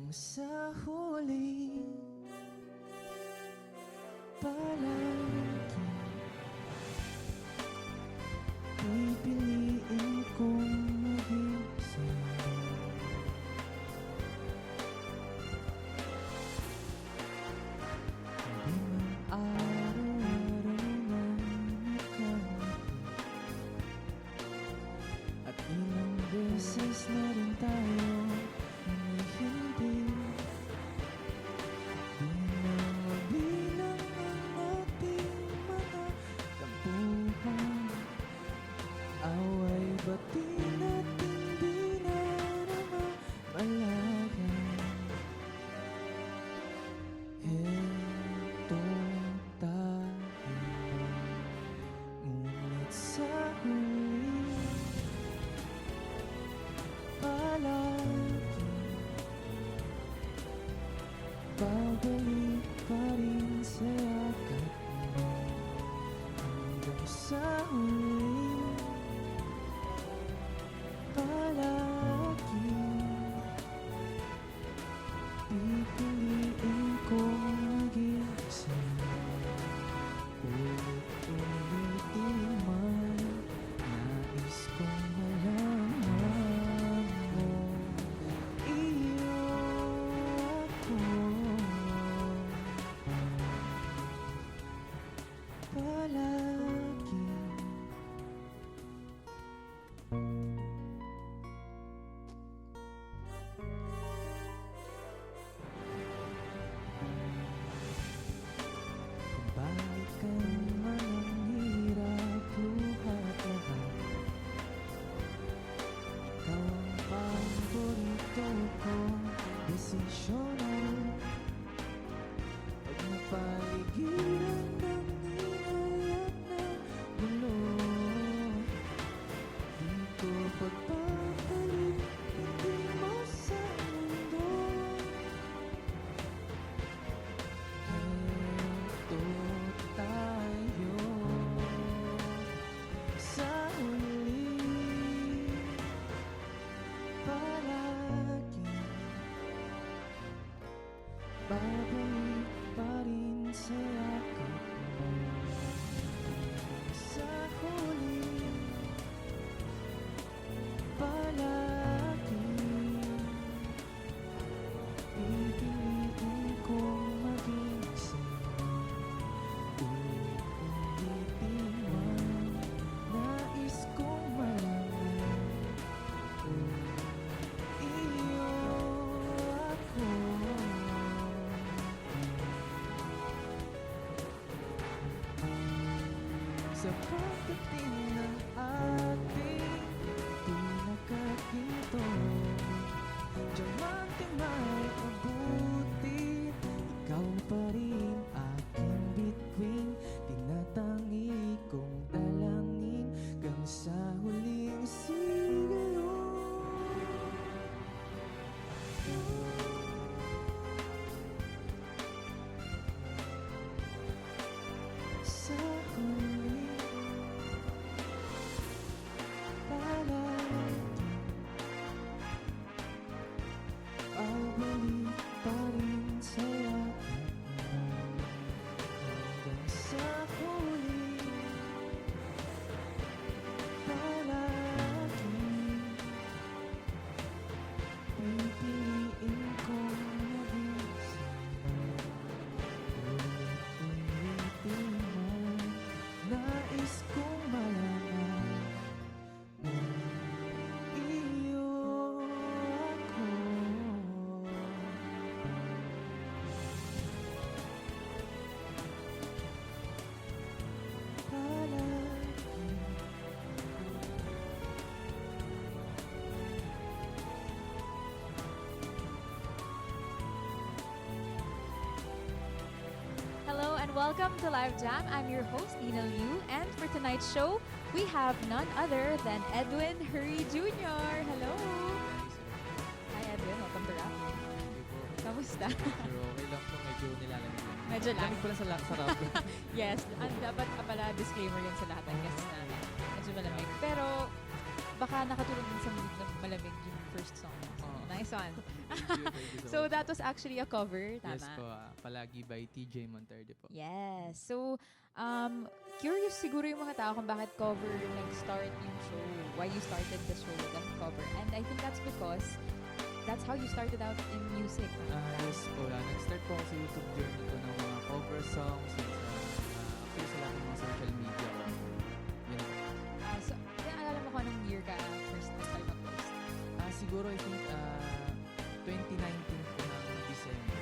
Hanggang sa huli palagi pipiliin kong maging sa'yo. Hindi man araw-araw nang nakangiti, at ilang beses na rin tayo hindi na mabilang ang ating mga tampuhan. Away bati na't hindi na naman malayan. Heto tayo, ngunit sa huli palagi babalik pa rin sa yakap mo. Hanggang sa huli palagi pipiliin kong maging sa'yo. Ulit-ulitin man nais kong malaman mo, iyo ako palagi. Kung balikan man ang hirap, luhat lahat, ikaw ang paborito kong desisyon. Pag napaligiran ng ingay at ng gulo, di ko pagpapalit hindi mo sa mundo. Heto tayo sa huli palagi babalik pa rin sa yakap mo. Sa huli palagi pipiliin kong maging sa'yo. Ulit-ulitin man nais kong malaman, iyo ako sa pagdating ng ating pinakaginto. Diamante may abutin, ikaw pa rin aking bituin. Tinatangi kong dalangin hanggang sa huling sigalo. Sa huli palagi babalik pa rin sa yakap mo. Hanggang sa huli palagi pipiliin kong maging sa'yo. Ulit-ulitin man nais kong malaman, iyo ako palagi. Hello and welcome to Live Jam. I'm your host, Nina Liu, and for tonight's show, we have none other than Edwin Hurry Jr. Hello! Hi Edwin, welcome to Rap. Hindi po. Kamusta? Pero okay lang po, medyo nilalamig lang. Medyo lang. Lamig pala sa sarap. Yes, dapat pala disclaimer yun sa lahat ng guests namin. Medyo malamig. Pero baka nakatulong din sa mood na malamig yung first song. Oo. Nice Nice one. Thank you So much. that was actually a cover, tama? Yes po, palagi by TJ Monterde po. Yes. So, curious siguro yung mga tao kung bakit cover nag-start yung show. Why you started the show with a cover. And I think that's because that's how you started out in music. Yes po, nag-start po ako sa YouTube journey ko ng mga cover songs, yun actually sa lahat ng mga social media ko. Yun. So, naalala mo kung anong year ka first na start mag-post? Siguro I think 2019 po ng December.